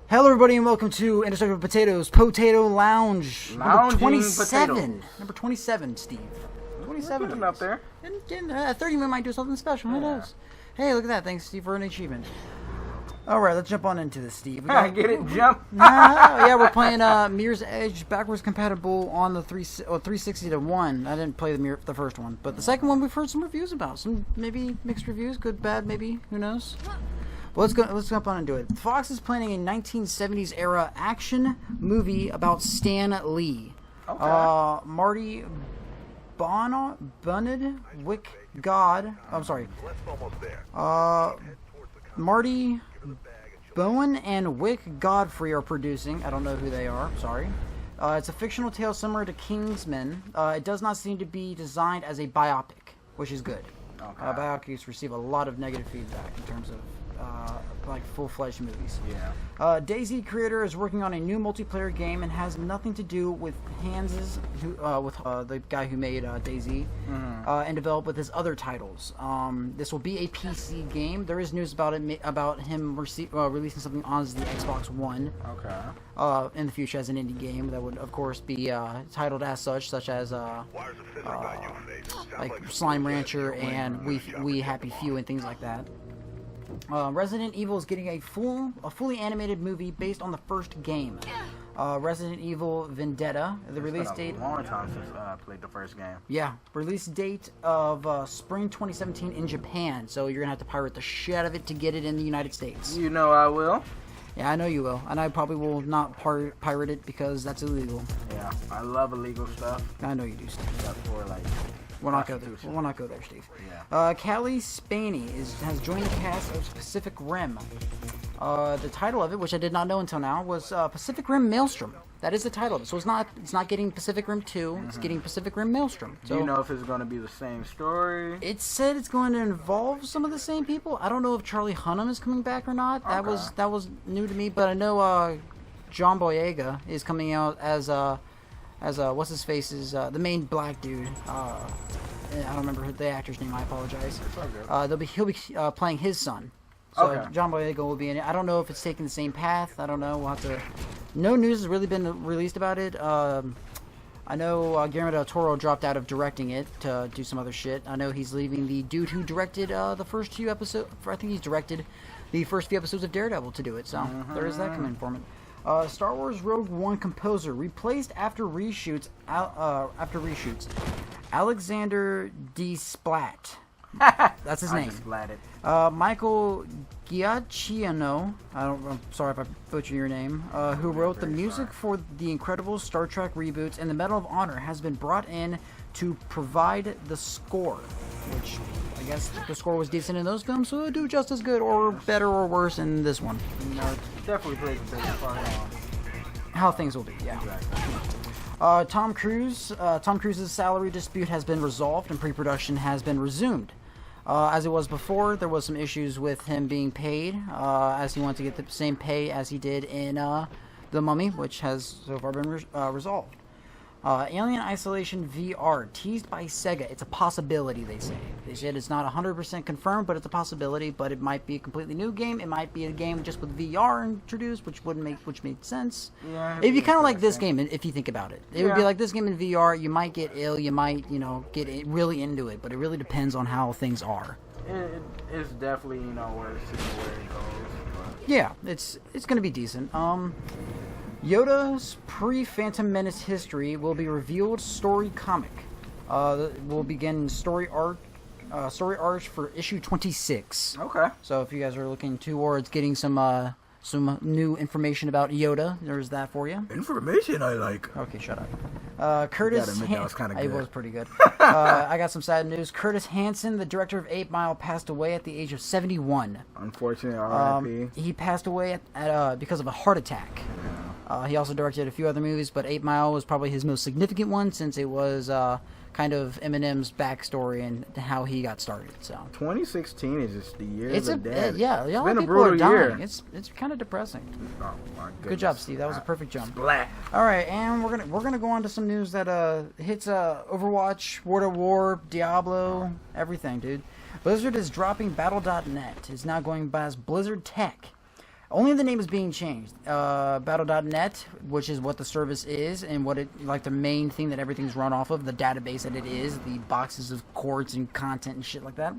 Hello, everybody, and welcome to Indestructible Potatoes Potato Lounge. Number 27. Potatoes. Number 27, Steve. 27. Getting up there. And 30 we might do something special. Who knows? Hey, look at that. Thanks, Steve, for an achievement. All right, let's jump on into this, Steve. I get it, jump. Yeah, we're playing Mirror's Edge backwards compatible on the 360 to 1. I didn't play the first one, but the second one we've heard some reviews about. Some maybe mixed reviews, good, bad, maybe. Who knows? Well, let's jump on into it. Fox is planning a 1970s era action movie about Stan Lee. Okay. Marty Bunned Wick God. I'm sorry. Marty Bowen and Wick Godfrey are producing. I don't know who they are. Sorry. It's a fictional tale similar to Kingsman. It does not seem to be designed as a biopic, which is good. Okay. Biopics receive a lot of negative feedback in terms of like full-fledged movies. Yeah. DayZ creator is working on a new multiplayer game and has nothing to do with the guy who made DayZ, and developed with his other titles. This will be a PC game. There is news about it about him releasing something on the Xbox One. Okay. In the future as an indie game that would, of course, be titled as such as like Slime Rancher and We Happy Few and things like that. Resident Evil is getting a fully animated movie based on the first game. Resident Evil Vendetta. The release date. It's been a long time since I played the first game. Yeah, release date of spring 2017 in Japan. So you're gonna have to pirate the shit out of it to get it in the United States. You know I will. Yeah, I know you will, and I probably will not pirate it because that's illegal. Yeah, I love illegal stuff. I know you do, Steve. Except for like. We'll not go there. We'll not go there, Steve. Yeah. Callie Spaney has joined the cast of Pacific Rim. The title of it, which I did not know until now, was Pacific Rim Maelstrom. That is the title of it. So it's not getting Pacific Rim 2. It's getting Pacific Rim Maelstrom. So do you know if it's going to be the same story? It said it's going to involve some of the same people. I don't know if Charlie Hunnam is coming back or not. That was new to me, but I know John Boyega is coming out as what's his face is the main black dude. I don't remember the actor's name. I apologize. He'll be playing his son. So Okay. John Boyega will be in it. I don't know if it's taking the same path. I don't know. We'll have to. No news has really been released about it. I know Guillermo del Toro dropped out of directing it to do some other shit. I know he's leaving the dude who directed the first few episodes. I think he's directed the first few episodes of Daredevil to do it. So there is that coming from it. Star Wars Rogue One composer replaced after reshoots. Alexander D. Splat. That's his name. Michael Giacchino. I'm sorry if I butchered your name. Who wrote the music for the incredible Star Trek reboots and the Medal of Honor has been brought in to provide the score, which I guess the score was decent in those films, so it'll do just as good or better or worse in this one. No, definitely plays a bigger part on how things will be. Yeah. Exactly. Tom Cruise's salary dispute has been resolved and pre-production has been resumed. As it was before, there was some issues with him being paid, as he wanted to get the same pay as he did in The Mummy, which has so far been resolved. Alien Isolation VR, teased by Sega. It's a possibility, they say. They said it's not 100% confirmed, but it's a possibility. But it might be a completely new game. It might be a game just with VR introduced, which made sense. Yeah, It'd be kind of like this game, if you think about it. It would be like this game in VR. You might get ill. You might, get really into it. But it really depends on how things are. It's definitely, where it goes. But. Yeah, it's going to be decent. Yoda's pre-Phantom Menace history will be revealed story comic. Will begin story arc for issue 26. Okay. So if you guys are looking towards getting some new information about Yoda, there's that for you. Information I like. Okay, shut up. Curtis. Gotta admit, that was kind of good. It was pretty good. I got some sad news. Curtis Hanson, the director of 8 Mile, passed away at the age of 71. Unfortunately, R.I.P. He passed away because of a heart attack. He also directed a few other movies, but 8 Mile was probably his most significant one since it was kind of Eminem's backstory and how he got started. So 2016 is just the year of the dead. Yeah, it's a lot been of a people are brutal dying. year. It's kind of depressing. Oh my goodness. Good job, Steve. That was a perfect jump. Splat. All right, and we're gonna go on to some news that hits Overwatch, World of War, Diablo, everything, dude. Blizzard is dropping Battle.net. It's now going by as Blizzard Tech. Only the name is being changed. Battle.net, which is what the service is, and what it like the main thing that everything's run off of, the database that it is, the boxes of chords and content and shit like that.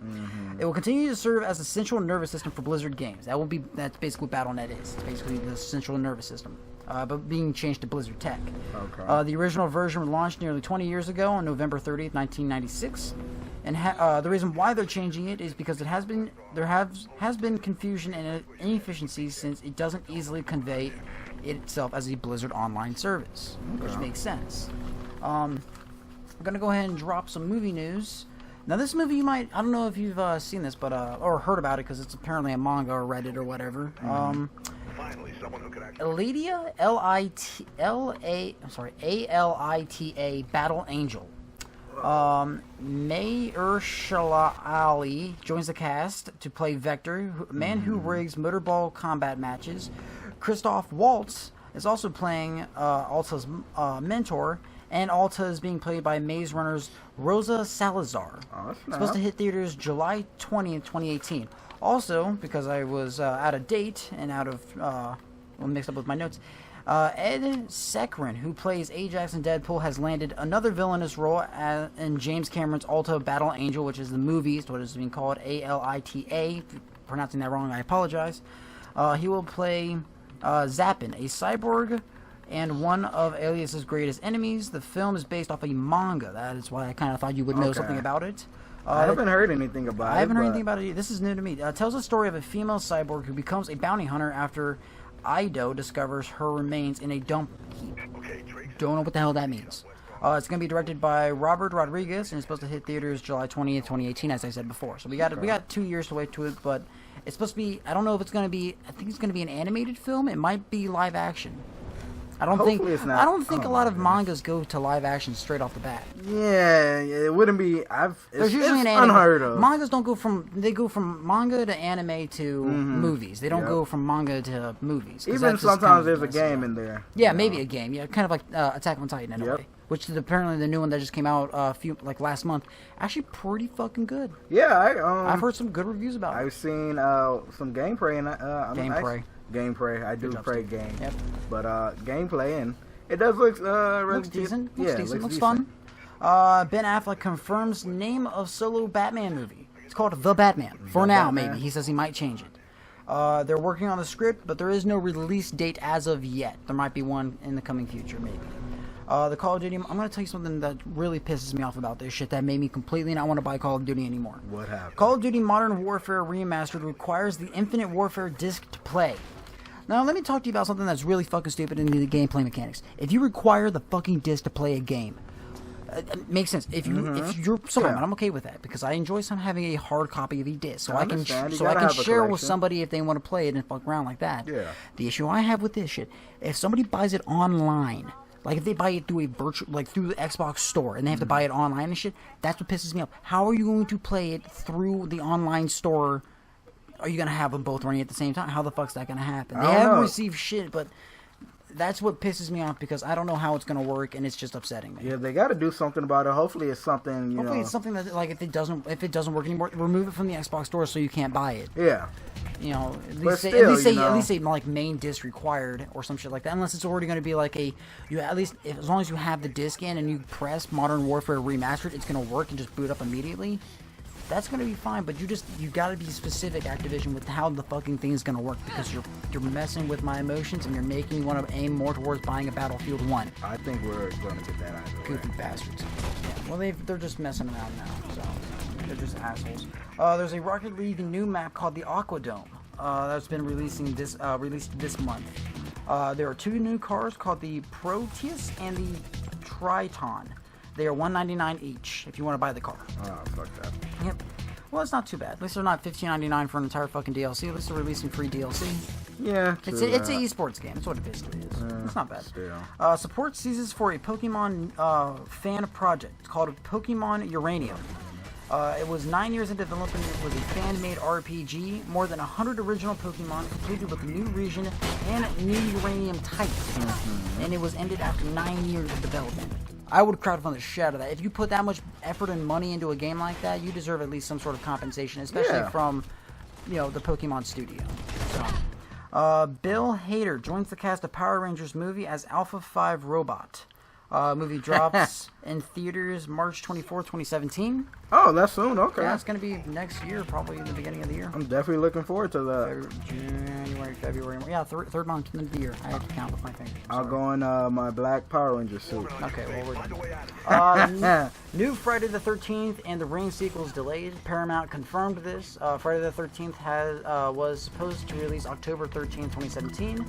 It will continue to serve as the central nervous system for Blizzard games. That's basically what Battle.net is. It's basically the central nervous system, but being changed to Blizzard Tech. Okay. The original version was launched nearly 20 years ago on November 30th, 1996. And the reason why they're changing it is because there has been confusion and inefficiencies since it doesn't easily convey itself as a Blizzard online service, which makes sense. I'm gonna go ahead and drop some movie news. Now, this movie you might, I don't know if you've seen this, but or heard about it because it's apparently a manga or Reddit or whatever. Finally, someone who can actually... Alita, Alita, Battle Angel. Mahershala Ali joins the cast to play Vector, a man who rigs motorball combat matches. Christoph Waltz is also playing Alta's mentor, and Alta is being played by Maze Runner's Rosa Salazar. It's supposed to hit theaters July 20th, 2018. Also, because I was out of date and mixed up with my notes, Ed Sekrin, who plays Ajax in Deadpool, has landed another villainous role in James Cameron's Alita Battle Angel, which is the movie, what is being called Alita. Pronouncing that wrong, I apologize. He will play Zappin, a cyborg and one of Alias's greatest enemies. The film is based off a manga. That is why I kind of thought you would know something about it. I haven't heard anything about it. I haven't heard anything about it. This is new to me. It tells the story of a female cyborg who becomes a bounty hunter after Ido discovers her remains in a dump heap. Don't know what the hell that means. It's going to be directed by Robert Rodriguez, and it's supposed to hit theaters July 20th, 2018, as I said before. So we got 2 years to wait to it, but it's supposed to be, I don't know if it's going to be, I think it's going to be an animated film. It might be live action. I don't think a lot of mangas go to live action straight off the bat. Yeah, it wouldn't be. There's usually it's unheard of. Mangas don't go from manga to anime to movies. They don't go from manga to movies. Even sometimes there's a game in there. Yeah, maybe a game. Yeah, kind of like Attack on Titan in a way. Which is apparently the new one that just came out last month. Actually, pretty fucking good. Yeah, I've heard some good reviews about it. I've seen some gameplay and gameplay. I do play game. Yep. But gameplay, and it does look looks decent. Looks fun. Ben Affleck confirms name of solo Batman movie. It's called The Batman. For now, maybe. He says he might change it. They're working on the script, but there is no release date as of yet. There might be one in the coming future, maybe. The Call of Duty, I'm going to tell you something that really pisses me off about this shit that made me completely not want to buy Call of Duty anymore. What happened? Call of Duty Modern Warfare Remastered requires the Infinite Warfare disc to play. Now, let me talk to you about something that's really fucking stupid in the gameplay mechanics. If you require the fucking disc to play a game, it makes sense. If you're someone, I'm okay with that because I enjoy having a hard copy of a disc, so I can share with somebody if they want to play it and fuck around like that. Yeah. The issue I have with this shit, if somebody buys it online, like if they buy it through through the Xbox store and they have to buy it online and shit, that's what pisses me off. How are you going to play it through the online store? Are you going to have them both running at the same time? How the fuck's that going to happen? They haven't received shit, but that's what pisses me off because I don't know how it's going to work and it's just upsetting me. Yeah, they got to do something about it. Hopefully it's something, Hopefully it's something that, like, if it doesn't work anymore, remove it from the Xbox store so you can't buy it. Yeah. You know, at least say like main disc required or some shit like that. Unless it's already going to be like as long as you have the disc in and you press Modern Warfare Remastered, it's going to work and just boot up immediately. That's going to be fine, but you got to be specific, Activision, with how the fucking thing is going to work because you're messing with my emotions and you're making me want to aim more towards buying a Battlefield 1. I think we're going to get that out of the way. Goofy bastards. Yeah, well, they're just messing around now, so they're just assholes. There's a Rocket League new map called the Aquadome that's been released this month. There are two new cars called the Proteus and the Triton. They are $199 each if you want to buy the car. Oh, fuck that. Yep. Well, it's not too bad. At least they're not $15.99 for an entire fucking DLC. At least they're releasing free DLC. Yeah, it's an esports game. That's what it basically is. It's not bad. Still. Support ceases for a Pokemon fan project. It's called Pokemon Uranium. It was 9 years in development. It was a fan-made RPG. More than 100 original Pokemon completed with a new region and new uranium types. And it was ended after 9 years of development. I would crowdfund the shit out of that. If you put that much effort and money into a game like that, you deserve at least some sort of compensation, especially from, the Pokemon studio. So, Bill Hader joins the cast of Power Rangers movie as Alpha 5 Robot. Movie drops in theaters March 24th, 2017. Oh, that's soon. Okay. Yeah, it's going to be next year, probably in the beginning of the year. I'm definitely looking forward to that. January, February. Yeah, third month of the year. I had to count with my fingers. I'll go in my black Power Ranger suit. Okay, well, we're done. New Friday the 13th and the Ring sequel is delayed. Paramount confirmed this. Friday the 13th was supposed to release October 13th, 2017.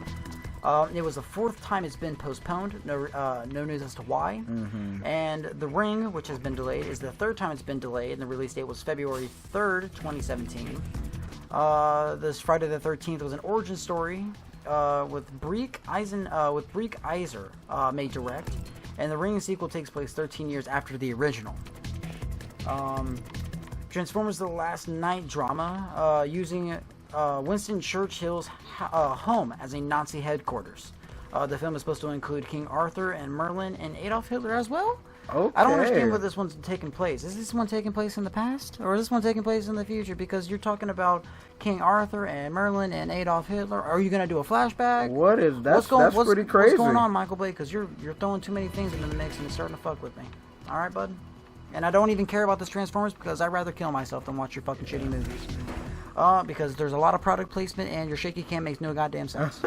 It was the fourth time it's been postponed. No news as to why. Mm-hmm. And The Ring, which has been delayed, is the third time it's been delayed, and the release date was February 3rd, 2017. This Friday the 13th was an origin story with Breek Iser made direct, and The Ring sequel takes place 13 years after the original. Transformers: The Last Night drama using Winston Churchill's home as a Nazi headquarters. The film is supposed to include King Arthur and Merlin and Adolf Hitler as well. Okay. I don't understand where this one's taking place. Is this one taking place in the past, or is this one taking place in the future? Because you're talking about King Arthur and Merlin and Adolf Hitler. Are you going to do a flashback? What is that? That's pretty crazy. What's going on, Michael Bay? Because you're throwing too many things into the mix and it's starting to fuck with me. All right, bud? And I don't even care about this Transformers because I'd rather kill myself than watch your fucking shitty movies. Because there's a lot of product placement and your shaky cam makes no goddamn sense.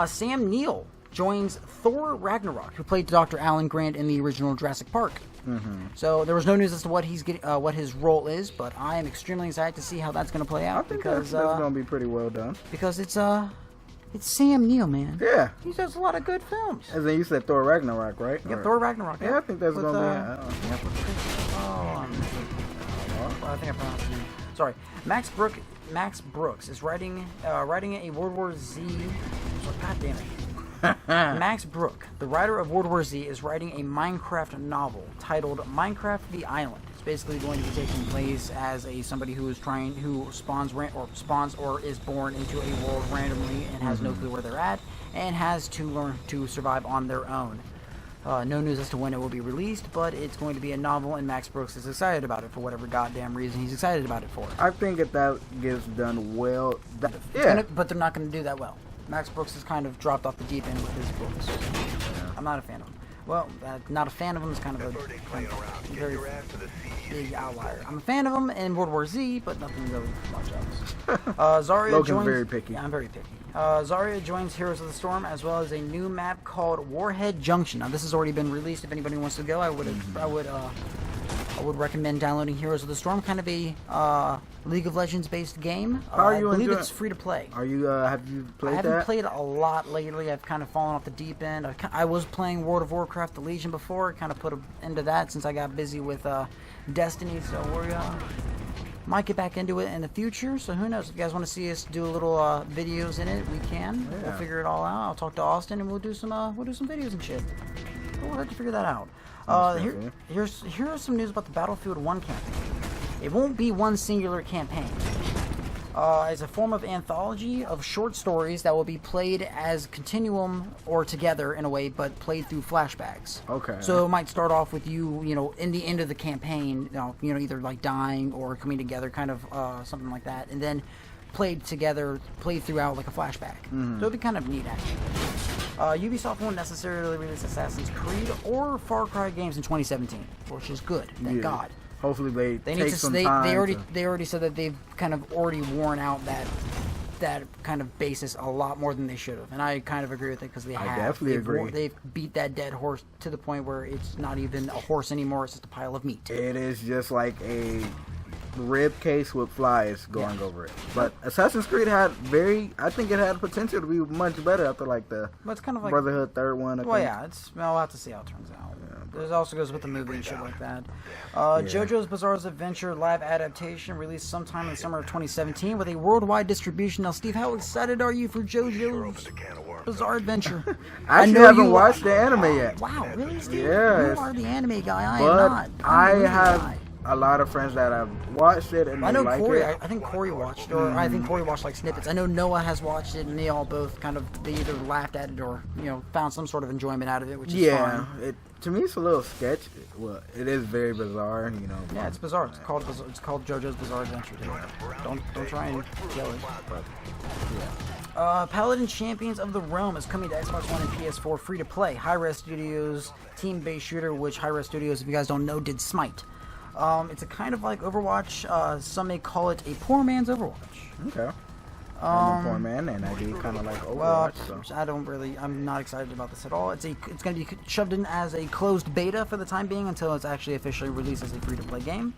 Sam Neill joins Thor Ragnarok, who played Dr. Alan Grant in the original Jurassic Park. Mm-hmm. So there was no news as to what what his role is, but I am extremely excited to see how that's going to play out. I think that's going to be pretty well done. Because it's Sam Neill, man. Yeah. He does a lot of good films. As in, you said Thor Ragnarok, right? Yeah, Thor Ragnarok. Yeah, I think that's going to be... I think I pronounced his name. Sorry. Max Brooks is writing a World War Z... God damn it. Max Brooke, the writer of World War Z, is writing a Minecraft novel titled Minecraft: The Island. It's basically going to be taking place as somebody who spawns or is born into a world randomly and has no clue where they're at and has to learn to survive on their own. No news as to when it will be released, but it's going to be a novel, and Max Brooks is excited about it for whatever goddamn reason he's excited about it for. I think if that gets done well, but they're not going to do that well. Max Brooks has kind of dropped off the deep end with his books. Yeah. I'm not a fan of him. Well, not a fan of him is kind of a very big outlier. I'm a fan of him in World War Z, but nothing really much else. Zarya joins... very picky. Yeah, I'm very picky. Zarya joins Heroes of the Storm, as well as a new map called Warhead Junction. Now, this has already been released. If anybody wants to go, I would recommend downloading Heroes of the Storm. Kind of a League of Legends based game. I believe it's free to play. Are you? Have you played that? I haven't played a lot lately. I've kind of fallen off the deep end. I was playing World of Warcraft: The Legion before. Kind of put an end to that since I got busy with Destiny. So we might get back into it in the future. So who knows? If you guys want to see us do a little videos in it, we can. Yeah. We'll figure it all out. I'll talk to Austin and we'll do some videos and shit. We'll have to figure that out. Here are some news about the Battlefield 1 campaign. It won't be one singular campaign. It's a form of anthology of short stories that will be played as continuum or together in a way, but played through flashbacks. Okay. So it might start off with you in the end of the campaign, either like dying or coming together, kind of something like that, and then played throughout like a flashback. Mm-hmm. So it'd be kind of neat, actually. Ubisoft won't necessarily release Assassin's Creed or Far Cry games in 2017, which is good. Thank God. Hopefully they take some time. They already said that they've kind of already worn out that kind of basis a lot more than they should have, and I kind of agree with it because I definitely agree. They've beat that dead horse to the point where it's not even a horse anymore; it's just a pile of meat. It is just like a rib case with flies going over it. But Assassin's Creed I think it had potential to be much better after the it's kind of like Brotherhood third one. We'll have to see how it turns out. It also goes with the movie and shit like that. JoJo's Bizarre Adventure live adaptation released sometime in the summer of 2017 with a worldwide distribution. Now, Steve, how excited are you for JoJo's Bizarre Adventure? I actually haven't watched the anime yet. Wow, really, Steve? Yes. You are the anime guy. I am not. I have a lot of friends that have watched it and I know like Corey. it. I think Corey watched, or I think Corey watched like snippets. I know Noah has watched it, and they all both they either laughed at it or found some sort of enjoyment out of it, which is fine. to me, it's a little sketch. Well, it is very bizarre, you know. Yeah, it's bizarre. It's called JoJo's Bizarre Adventure. Don't try and kill it. But yeah. Paladin Champions of the Realm is coming to Xbox One and PS4 free to play. Hi-Res Studios team-based shooter, which Hi-Res Studios, if you guys don't know, did Smite. It's a kind of like Overwatch. Some may call it a poor man's Overwatch. Okay. I'm a poor man, and I do kind of like Overwatch. Well, I'm not excited about this at all. It's going to be shoved in as a closed beta for the time being until it's actually officially released as a free-to-play game.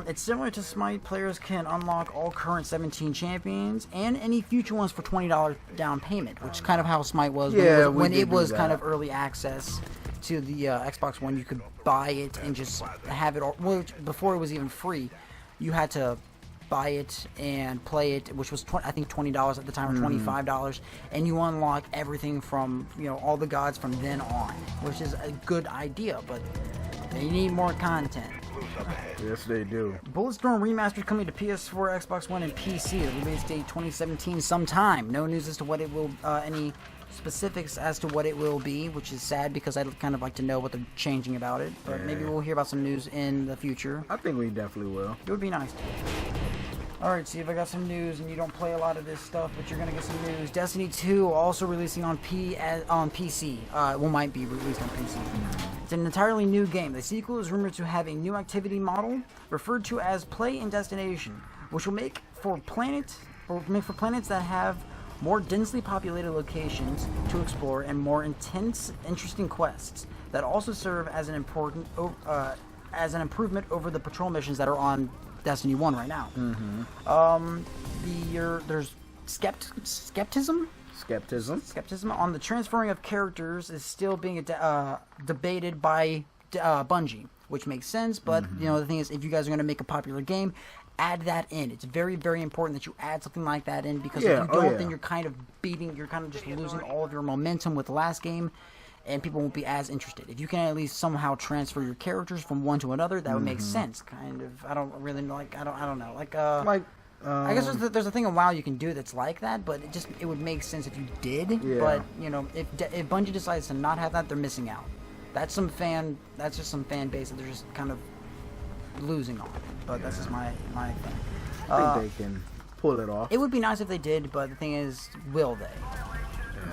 It's similar to Smite. Players can unlock all current 17 champions and any future ones for $20 down payment, which is kind of how Smite was when it was kind of early access to the Xbox One. You could buy it and just have it all. Well, before it was even free, you had to buy it and play it, which was I think $20 at the time, or $25, and you unlock everything from all the gods from then on, which is a good idea, but they need more content. Yes, they do. Bulletstorm Remastered coming to PS4, Xbox One, and PC. The release date 2017 sometime. No news as to what it will, any specifics as to what it will be, which is sad because I'd kind of like to know what they're changing about it, but maybe we'll hear about some news in the future. I think we definitely will. It would be nice. Alright, see if I got some news, and you don't play a lot of this stuff, but you're gonna get some news. Destiny 2 also releasing on PC. Might be released on PC. It's an entirely new game. The sequel is rumored to have a new activity model referred to as Play and Destination, which will make for planets that have more densely populated locations to explore and more intense, interesting quests that also serve as an improvement over the patrol missions that are on Destiny 1 right now. There's skepticism on the transferring of characters is still being debated by Bungie, which makes sense, but the thing is, if you guys are going to make a popular game, add that in. It's very, very important that you add something like that in, because if you don't, then you're kind of just losing all of your momentum with the last game, and people won't be as interested. If you can at least somehow transfer your characters from one to another, that would make sense. Kind of. I don't really know. I don't know. I guess there's a thing in WoW you can do that's like that, but it would make sense if you did. Yeah. But if Bungie decides to not have that, they're missing out. That's just some fan base that they're just kind of losing on. But that's just my thing. I think they can pull it off. It would be nice if they did, but the thing is, will they?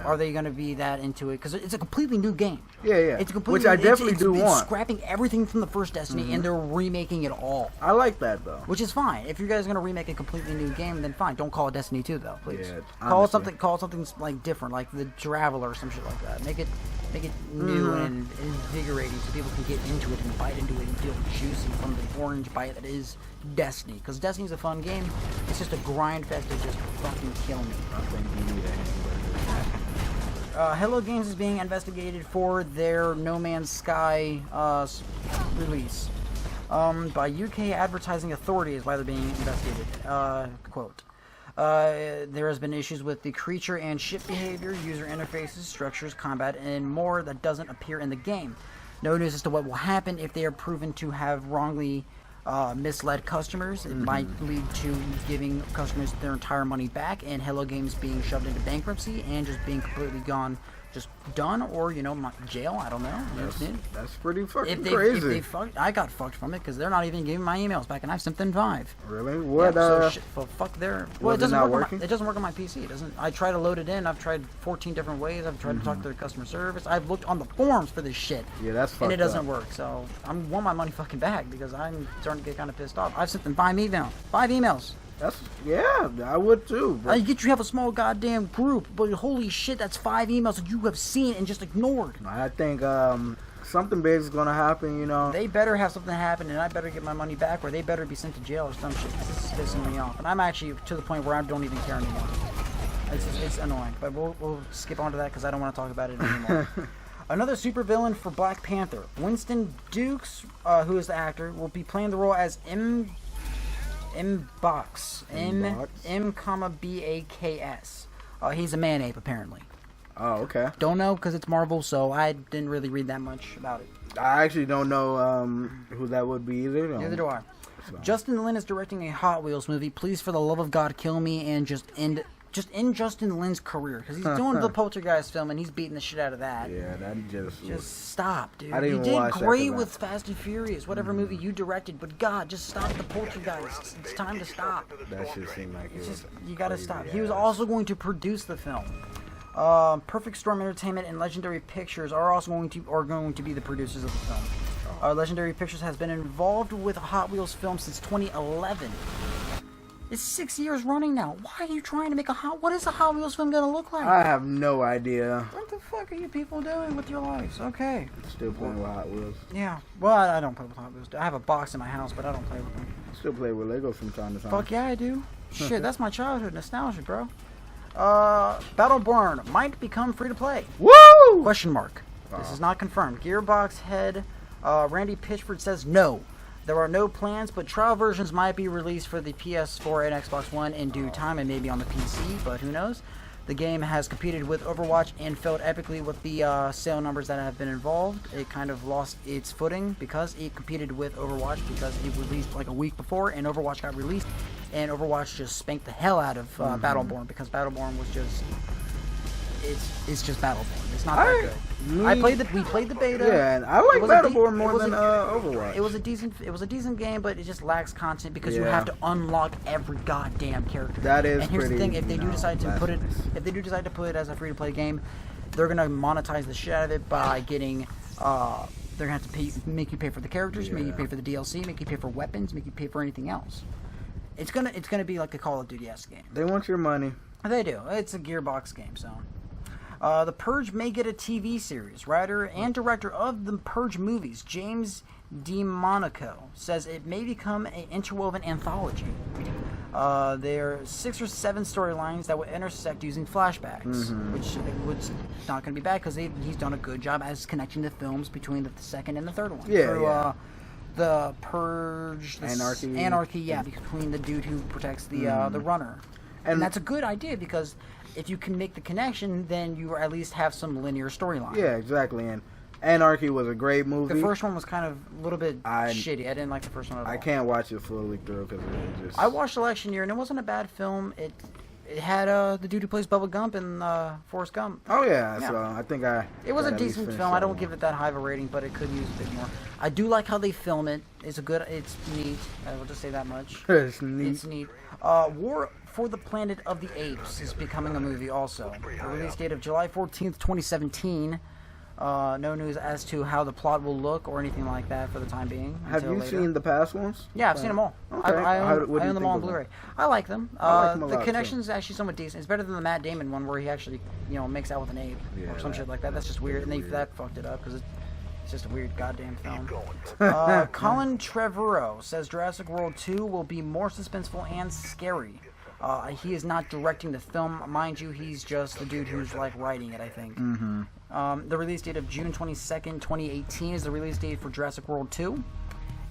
Are they going to be that into it? Because it's a completely new game. Yeah. It's completely, which I definitely do want. It's scrapping everything from the first Destiny, and they're remaking it all. I like that, though. Which is fine. If you guys are going to remake a completely new game, then fine. Don't call it Destiny 2, though, please. Yeah, call it something like different, like the Traveler or some shit like that. Make it new and invigorating so people can get into it and bite into it and feel juicy from the orange bite that is Destiny. Because Destiny's a fun game. It's just a grind fest to just fucking kill me. I think you need Hello Games is being investigated for their No Man's Sky release by UK advertising authorities. Why they're being investigated. Quote. There has been issues with the creature and ship behavior, user interfaces, structures, combat, and more that doesn't appear in the game. No news as to what will happen if they are proven to have wrongly misled customers. It might lead to giving customers their entire money back and Hello Games being shoved into bankruptcy and just being completely gone, just done, or jail. I don't know. That's pretty fucking crazy. I got fucked from it because they're not even giving my emails back, and I've sent them 5. Really? What? Fuck their. Well, it doesn't work. It doesn't work on my PC. It doesn't. I try to load it in. I've tried 14 different ways. I've tried to talk to their customer service. I've looked on the forums for this shit. Yeah, that's fucked up. And it doesn't work. So I want my money fucking back because I'm starting to get kind of pissed off. I've sent them 5 emails. 5 emails. I would too. I get you have a small goddamn group, but holy shit, that's 5 emails that you have seen and just ignored. I think something big is gonna happen. They better have something happen, and I better get my money back, or they better be sent to jail or some shit. This is pissing me off, and I'm actually to the point where I don't even care anymore. It's annoying, but we'll skip on to that because I don't want to talk about it anymore. Another supervillain for Black Panther, Winston Dukes, who is the actor, will be playing the role as M-Box. M-B-A-K-S. He's a man-ape, apparently. Oh, okay. Don't know, because it's Marvel, so I didn't really read that much about it. I actually don't know who that would be either. Neither do I. So. Justin Lin is directing a Hot Wheels movie. Please, for the love of God, kill me and just end just in Justin Lin's career, because he's doing the Poltergeist film and he's beating the shit out of that. Yeah, that Just stop, dude. I didn't You even did watch that great 'cause with Fast and Furious, whatever movie you directed, but God, just stop the Poltergeist. It's time to stop. that shit seemed like it was. You gotta crazy stop. He was ass. also going to produce the film. Perfect Storm Entertainment and Legendary Pictures are also going to be the producers of the film. Legendary Pictures has been involved with a Hot Wheels film since 2011. It's 6 years running now. Why are you trying to make what is a Hot Wheels film gonna look like? I have no idea. What the fuck are you people doing with your lives? Okay. Still playing with Hot Wheels. Yeah. Well, I don't play with Hot Wheels. I have a box in my house, but I don't play with them. Still play with Lego from time to time. Fuck yeah, I do. Shit, that's my childhood nostalgia, bro. Battleborn might become free to play. Woo! Question mark. This is not confirmed. Gearbox head Randy Pitchford says no. There are no plans, but trial versions might be released for the PS4 and Xbox One in due time, and maybe on the PC, but who knows. The game has competed with Overwatch and failed epically with the sale numbers that have been involved. It kind of lost its footing because it competed with Overwatch because it released like a week before, and Overwatch got released, and Overwatch just spanked the hell out of Battleborn because Battleborn was just... It's just Battleborn. It's not that good. We played the beta. Yeah, and I like Battleborn more than Overwatch. It was a decent game, but it just lacks content because you have to unlock every goddamn character. That is. And here's pretty, the thing: if they do decide to put it, blasphemous. if they do decide to put it as a free-to-play game, they're gonna monetize the shit out of it by getting. They're gonna have to make you pay for the characters, make you pay for the DLC, make you pay for weapons, make you pay for anything else. It's gonna be like a Call of Duty-esque game. They want your money. They do. It's a Gearbox game, so. The Purge may get a TV series. Writer and director of the Purge movies, James DeMonico, says it may become an interwoven anthology. There are 6 or 7 storylines that will intersect using flashbacks, which was not going to be bad because he's done a good job as connecting the films between the second and the third one. Yeah, The Purge, Anarchy, yeah, between the dude who protects the runner. And that's a good idea because if you can make the connection, then you at least have some linear storyline. Yeah, exactly. And Anarchy was a great movie. The first one was kind of a little bit shitty. I didn't like the first one at all. I can't watch it fully through because it just... I watched Election Year, and it wasn't a bad film. It had the dude who plays Bubba Gump in Forrest Gump. Oh, yeah. So I think It was a decent film. I don't give it that high of a rating, but it could use a bit more. I do like how they film it. It's neat. I will just say that much. It's neat. It's neat. War for the Planet of the Apes is becoming a movie also. The release date of July 14th, 2017. No news as to how the plot will look or anything like that for the time being. Have you seen the past ones? Yeah, I've seen them all. Okay. I own them all on Blu-ray. I like them. I like them a the lot, connection is actually somewhat decent. It's better than the Matt Damon one where he actually, makes out with an ape or some shit like that. That's just weird, and that fucked it up because it's just a weird goddamn film. Colin Trevorrow says Jurassic World 2 will be more suspenseful and scary. He is not directing the film, mind you. He's just the dude who's writing it, I think. The release date of June 22nd, 2018 is the release date for Jurassic World 2.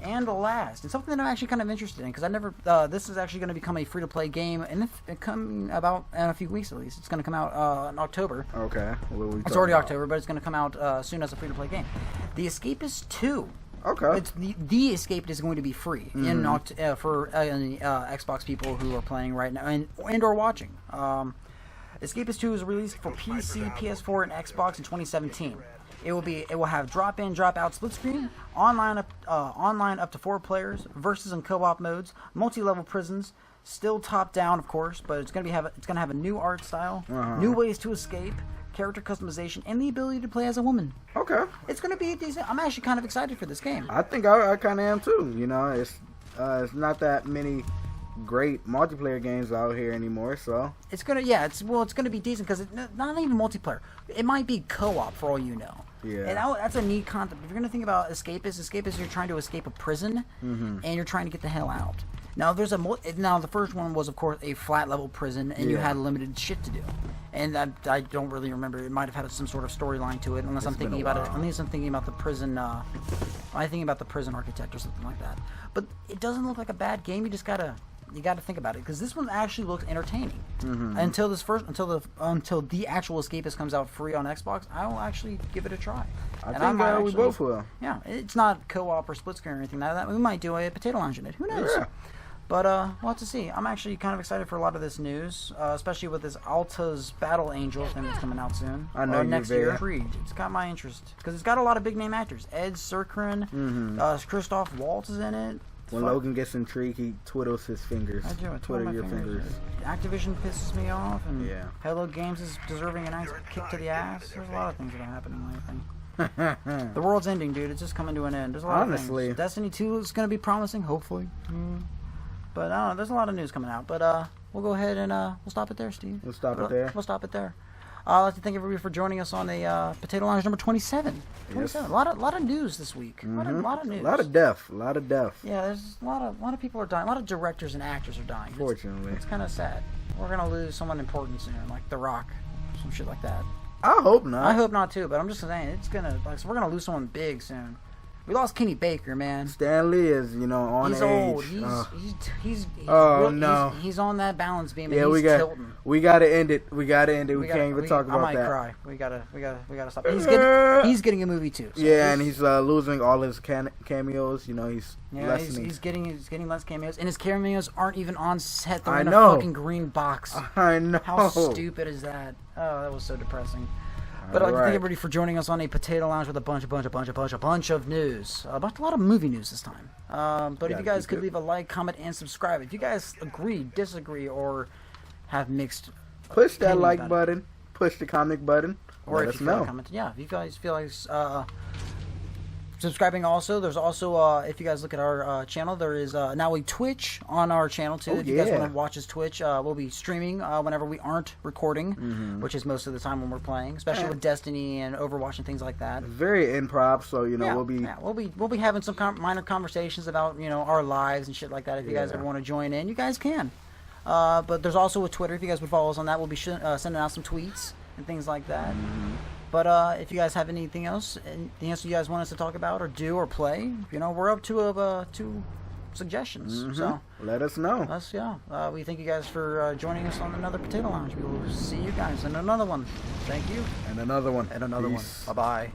And last, and something that I'm actually kind of interested in, because this is actually going to become a free-to-play game, and coming about in a few weeks at least. It's going to come out in October. Okay. It's already October, but it's going to come out soon as a free-to-play game. The Escapist 2. Okay. It's the Escaped is going to be free for Xbox people who are playing right now and or watching. Escapist 2 is released for PC, PS4, and Xbox in 2017. It will have drop-in, drop-out split screen, online up to 4 players, versus and co-op modes, multi-level prisons, still top-down of course, but it's gonna have a new art style, new ways to escape, character customization, and the ability to play as a woman. Okay. It's gonna be decent. I'm actually kind of excited for this game. I think I kind of am too. It's not that many great multiplayer games out here anymore, so it's gonna be decent because it's not even multiplayer. It might be co-op for all you know. Yeah. And that's a neat concept. If you're gonna think about escapist, you're trying to escape a prison, and you're trying to get the hell out. Now the first one was of course a flat level prison, and you had limited shit to do. And I don't really remember. It might have had some sort of storyline to it, unless I'm thinking about it. Unless I'm thinking about the prison. I think about the prison architect or something like that. But it doesn't look like a bad game. You gotta think about it because this one actually looks entertaining. Until the actual Escapist comes out free on Xbox, I will actually give it a try. I think we both will. Yeah, it's not co-op or split screen or anything like that. We might do a potato lounge in it. Who knows? Yeah. But we'll have to see. I'm actually kind of excited for a lot of this news, especially with this Alta's Battle Angel thing that's coming out soon. I know next you're year. very- Creed. It's got my interest because it's got a lot of big name actors. Ed Serkrin, Christoph Waltz is in it. When Logan gets intrigued, he twiddles his fingers. I do. I Twiddle my your fingers. fingers. Activision pisses me off, and Yeah. Hello Games is deserving a nice kick to the ass. There's a lot of things that are happening lately. The world's ending, dude. It's just coming to an end. There's a lot Honestly. of things. Destiny 2 is going to be promising, hopefully. But I don't know. There's a lot of news coming out. But we'll go ahead and we'll stop it there, Steve. We'll stop it there. We'll stop it there. I'd like to thank everybody for joining us on the Potato Lounge number 27. 27. Yes. A lot of news this week. A lot of news. A lot of death. A lot of death. Yeah, there's a lot of people are dying. A lot of directors and actors are dying. Fortunately. It's kind of sad. We're gonna lose someone important soon, like The Rock, some shit like that. I hope not. I hope not too, but I'm just saying it's gonna we're gonna lose someone big soon. We lost Kenny Baker, man. Stan Lee is, on He's age. old. He's Oh, no. He's on that balance beam. And Yeah, he's tilting. we gotta end it. We can't even talk about I might that. cry. We gotta stop. He's getting a movie too. So Yeah, and he's losing all his cameos. He's lessening. he's getting less cameos, and his cameos aren't even on set. They're I in know. a fucking green box. I know. How stupid is that? Oh, that was so depressing. But I'd like to thank everybody for joining us on a Potato Lounge with a bunch of news. A lot of movie news this time. But if you guys could leave a like, comment, and subscribe. If you guys agree, disagree, or have mixed Push that opinions like about it. button. Push the comment button. Or Let if us you feel know. like commenting. Yeah, if you guys feel like subscribing also. There's also, if you guys look at our channel, there is now a Twitch on our channel too. If you guys want to watch us Twitch, we'll be streaming whenever we aren't recording, which is most of the time when we're playing, especially with Destiny and Overwatch and things like that. Very improv, so we'll be having some minor conversations about our lives and shit like that. If you guys ever want to join in, you guys can. But there's also a Twitter. If you guys would follow us on that, we'll be sending out some tweets and things like that. But if you guys have anything else you guys want us to talk about or do or play, we're up to suggestions. So let us know. We thank you guys for joining us on another Potato Lounge. We will see you guys in another one. Thank you. And another one. Bye bye.